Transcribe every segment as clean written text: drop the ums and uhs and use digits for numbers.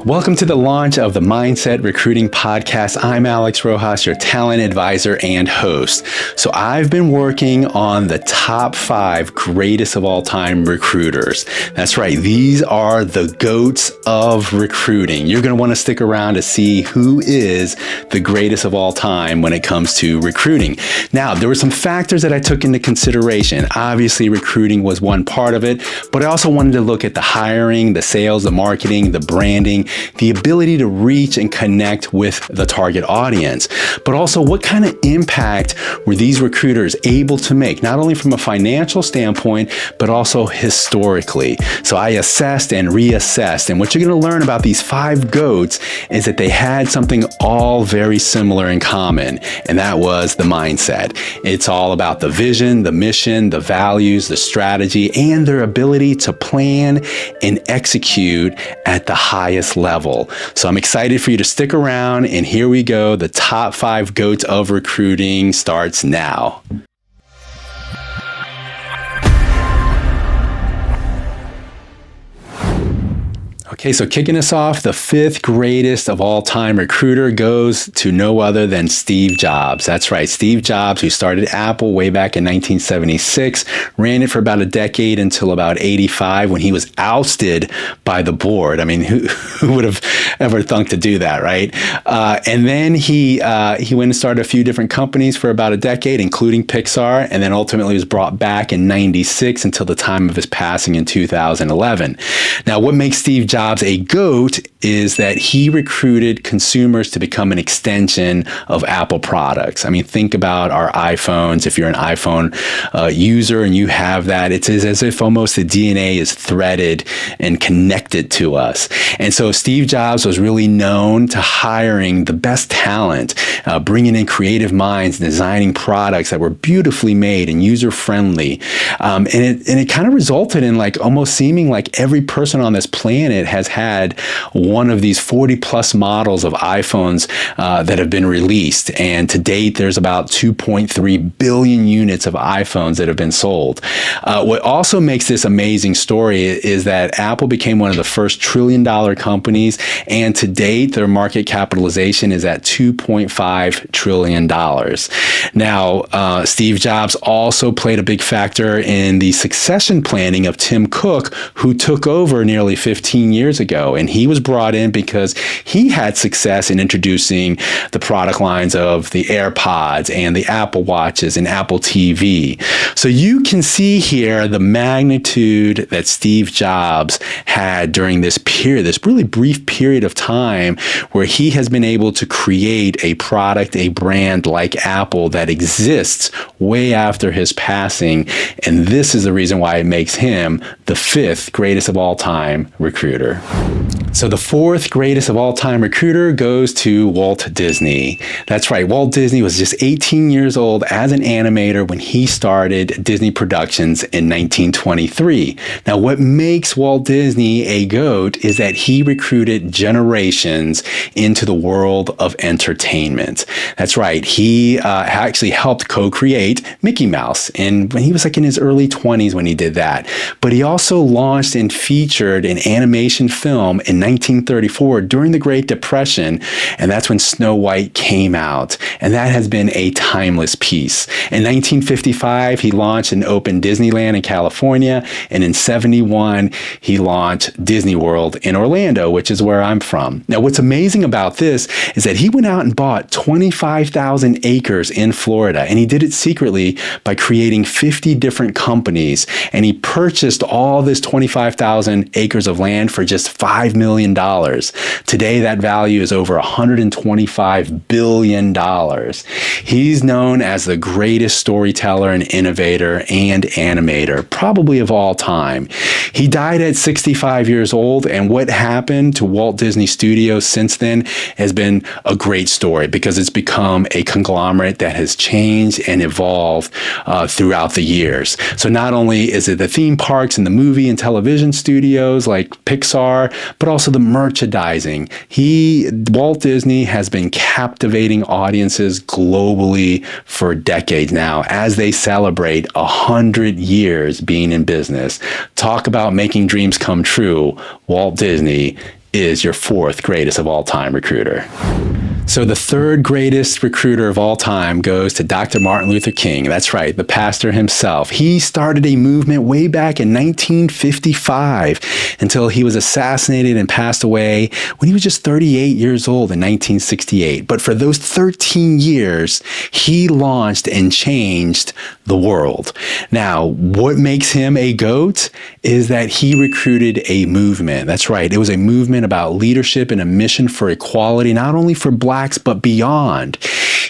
Welcome to the launch of the Mindset Recruiting Podcast. I'm Alex Rojas, your talent advisor and host. So I've been working on the top 5 greatest of all time recruiters. That's right. These are the GOATs of recruiting. You're going to want to stick around to see who is the greatest of all time when it comes to recruiting. Now, there were some factors that I took into consideration. Obviously, recruiting was one part of it, but I also wanted to look at the hiring, the sales, the marketing, the branding, the ability to reach and connect with the target audience, but also what kind of impact were these recruiters able to make, not only from a financial standpoint, but also historically. So I assessed and reassessed, and what you're going to learn about these 5 GOATs is that they had something all very similar in common, and that was the mindset. It's all about the vision, the mission, the values, the strategy, and their ability to plan and execute at the highest level. So I'm excited for you to stick around, and here we go. The top 5 GOATs of recruiting starts now. Okay, so kicking us off, the 5th greatest of all time recruiter goes to no other than Steve Jobs. That's right, Steve Jobs, who started Apple way back in 1976, ran it for about a decade until about 85 when he was ousted by the board. I mean, who would have ever thunk to do that, right? And then he went and started a few different companies for about a decade, including Pixar, and then ultimately was brought back in 96 until the time of his passing in 2011. Now, what makes Steve Jobs a GOAT is that he recruited consumers to become an extension of Apple products. I mean, think about our iPhones. If you're an iPhone user and you have that, it's as if almost the DNA is threaded and connected to us. And so Steve Jobs was really known to hiring the best talent, bringing in creative minds, designing products that were beautifully made and user-friendly. And it kind of resulted in like almost seeming like every person on this planet has had one of these 40 plus models of iPhones that have been released. And to date, there's about 2.3 billion units of iPhones that have been sold. What also makes this amazing story is that Apple became one of the first $1 trillion companies. And to date, their market capitalization is at $2.5 trillion. Now, Steve Jobs also played a big factor in the succession planning of Tim Cook, who took over nearly 15 years ago. And he was brought in because he had success in introducing the product lines of the AirPods and the Apple Watches and Apple TV. So you can see here the magnitude that Steve Jobs had during this period, this really brief period of time where he has been able to create a product, a brand like Apple that exists way after his passing. And this is the reason why it makes him the 5th greatest of all time recruiter. So the 4th greatest of all time recruiter goes to Walt Disney. That's right. Walt Disney was just 18 years old as an animator when he started Disney Productions in 1923. Now, what makes Walt Disney a GOAT is that he recruited generations into the world of entertainment. That's right. He actually helped co-create Mickey Mouse, and when he was like in his early 20s when he did that. But he also launched and featured an animation film in 1934 during the Great Depression, and that's when Snow White came out, and that has been a timeless piece. In 1955, he launched and opened Disneyland in California, and in 71, he launched Disney World in Orlando, which is where I'm from. Now, what's amazing about this is that he went out and bought 25,000 acres in Florida, and he did it secretly by creating 50 different companies, and he purchased all this 25,000 acres of land for just $5 million. Today, that value is over $125 billion. He's known as the greatest storyteller and innovator and animator, probably of all time. He died at 65 years old, and what happened to Walt Disney Studios since then has been a great story because it's become a conglomerate that has changed and evolved throughout the years. So not only is it the theme parks and the movie and television studios like Pixar, but also the merchandising. Walt Disney has been captivating audiences globally for decades now as they celebrate 100 years being in business. Talk about making dreams come true. Walt Disney is your fourth greatest of all time recruiter. So the third greatest recruiter of all time goes to Dr. Martin Luther King. That's right, the pastor himself. He started a movement way back in 1955 until he was assassinated and passed away when he was just 38 years old in 1968. But for those 13 years, he launched and changed the world. Now, what makes him a GOAT is that he recruited a movement. That's right, it was a movement about leadership and a mission for equality, not only for Blacks, but beyond.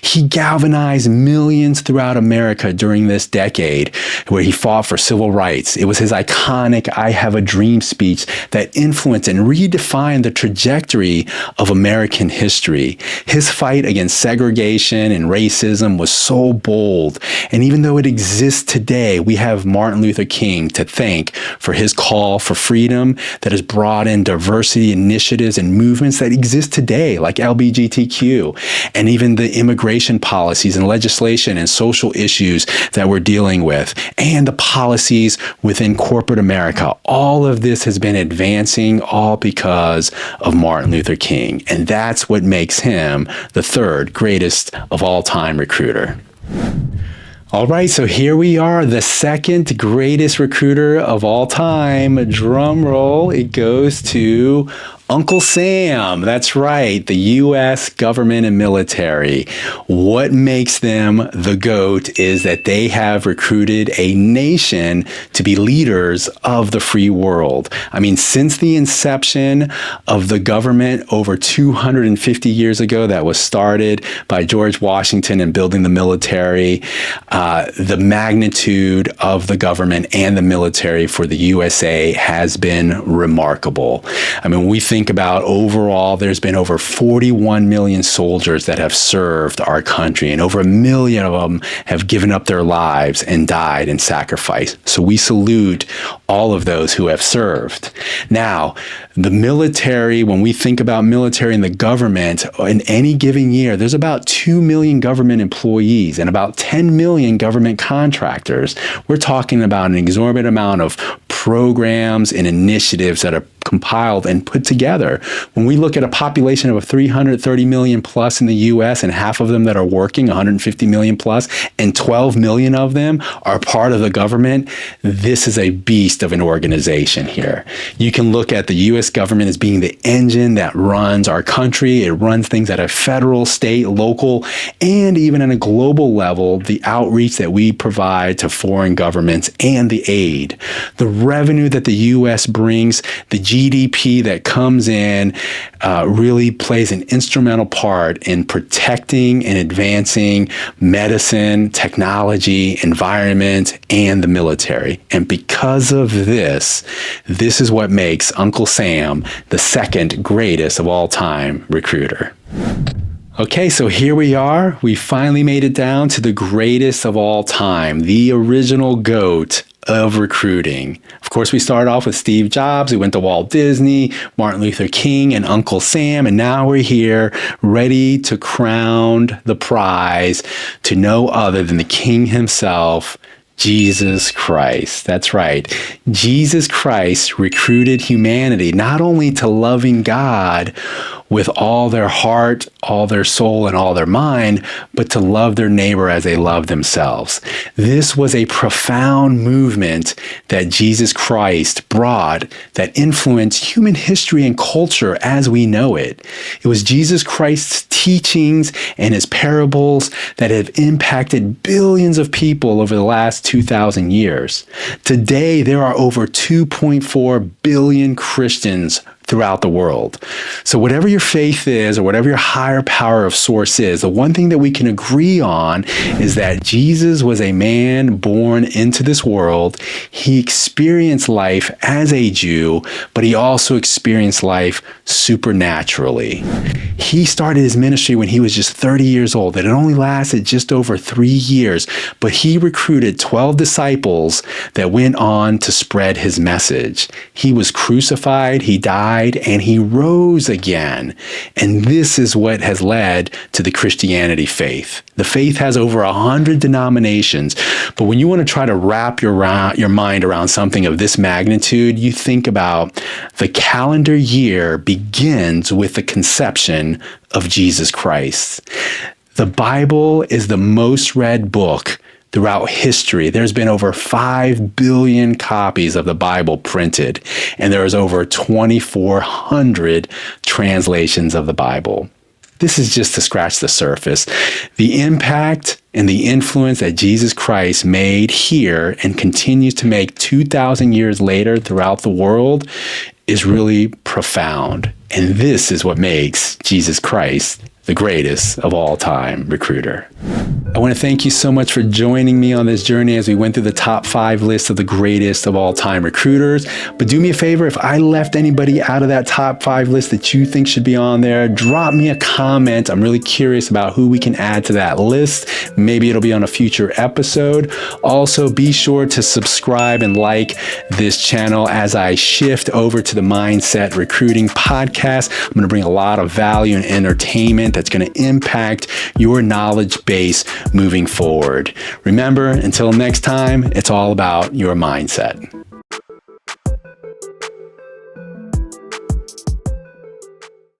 He galvanized millions throughout America during this decade where he fought for civil rights. It was his iconic I Have a Dream speech that influenced and redefined the trajectory of American history. His fight against segregation and racism was so bold. And even though it exists today, we have Martin Luther King to thank for his call for freedom that has brought in diversity initiatives and movements that exist today, like LGBTQ, and even the immigration policies and legislation and social issues that we're dealing with, and the policies within corporate America. All of this has been advancing all because of Martin Luther King. And that's what makes him the third greatest of all time recruiter. All right, so here we are, the second greatest recruiter of all time. Drum roll, it goes to Uncle Sam. That's right, the U.S. government and military. What makes them the GOAT is that they have recruited a nation to be leaders of the free world. I mean, since the inception of the government over 250 years ago that was started by George Washington in building the military, the magnitude of the government and the military for the USA has been remarkable. I mean, when we think about overall, there's been over 41 million soldiers that have served our country, and over 1 million of them have given up their lives and died in sacrifice. So we salute all of those who have served. Now, the military, when we think about military and the government, in any given year, there's about 2 million government employees and about 10 million government contractors. We're talking about an exorbitant amount of programs and initiatives that are compiled and put together. When we look at a population of 330 million plus in the US and half of them that are working, 150 million plus, and 12 million of them are part of the government, this is a beast of an organization here. You can look at the US government as being the engine that runs our country. It runs things at a federal, state, local, and even on a global level, the outreach that we provide to foreign governments and the aid. The revenue that the US brings, the GDP that comes in, really plays an instrumental part in protecting and advancing medicine, technology, environment, and the military. And because of this is what makes Uncle Sam the second greatest of all time recruiter. Okay, so here we are. We finally made it down to the greatest of all time, the original GOAT of recruiting. Of course, we started off with Steve Jobs. We went to Walt Disney, Martin Luther King, and Uncle Sam. And now we're here ready to crown the prize to no other than the King himself, Jesus Christ. That's right. Jesus Christ recruited humanity not only to loving God with all their heart, all their soul, and all their mind, but to love their neighbor as they love themselves. This was a profound movement that Jesus Christ brought that influenced human history and culture as we know it. It was Jesus Christ's teachings and his parables that have impacted billions of people over the last 2,000 years. Today, there are over 2.4 billion Christians throughout the world. So whatever your faith is, or whatever your higher power of source is, the one thing that we can agree on is that Jesus was a man born into this world. He experienced life as a Jew, but he also experienced life supernaturally. He started his ministry when he was just 30 years old. It only lasted just over 3 years, but he recruited 12 disciples that went on to spread his message. He was crucified, he died, and he rose again. And this is what has led to the Christianity faith. The faith has over 100 denominations, but when you want to try to wrap your mind around something of this magnitude, you think about The calendar year begins with the conception of Jesus Christ. The Bible is the most read book throughout history. There's been over 5 billion copies of the Bible printed, and there's over 2,400 translations of the Bible. This is just to scratch the surface. The impact and the influence that Jesus Christ made here and continues to make 2,000 years later throughout the world is really profound. And this is what makes Jesus Christ the greatest of all time recruiter. I want to thank you so much for joining me on this journey as we went through the top 5 list of the greatest of all time recruiters. But do me a favor, if I left anybody out of that top 5 list that you think should be on there, drop me a comment. I'm really curious about who we can add to that list. Maybe it'll be on a future episode. Also, be sure to subscribe and like this channel as I shift over to the Mindset Recruiting podcast. I'm going to bring a lot of value and entertainment that's going to impact your knowledge base moving forward. Remember, until next time, it's all about your mindset.